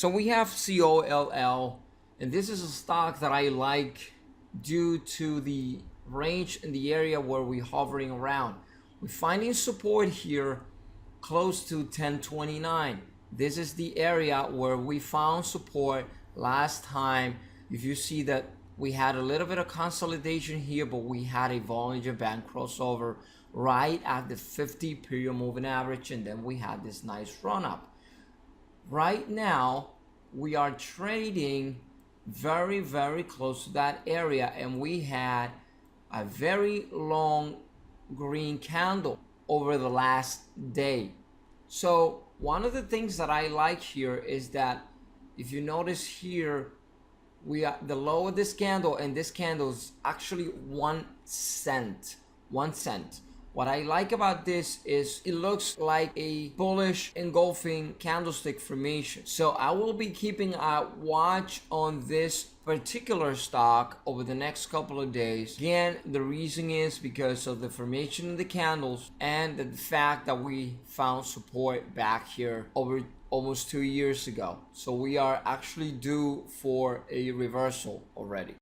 So we have COLL, and this is a stock that I like due to the range in the area where we're hovering around. We're finding support here close to 1029. This is the area where we found support last time. If you see that we had a little bit of consolidation here, but we had a Bollinger Band crossover right at the 50 period moving average, and then we had this nice run up. Right now we are trading very, very close to that area, and we had a very long green candle over the last day. So one of the things that I like here is that if you notice here, we are the low of this candle, and this candle is actually 1 cent. What I like about this is it looks like a bullish engulfing candlestick formation. So I will be keeping a watch on this particular stock over the next couple of days. Again, the reason is because of the formation of the candles and the fact that we found support back here over almost 2 years ago. So we are actually due for a reversal already.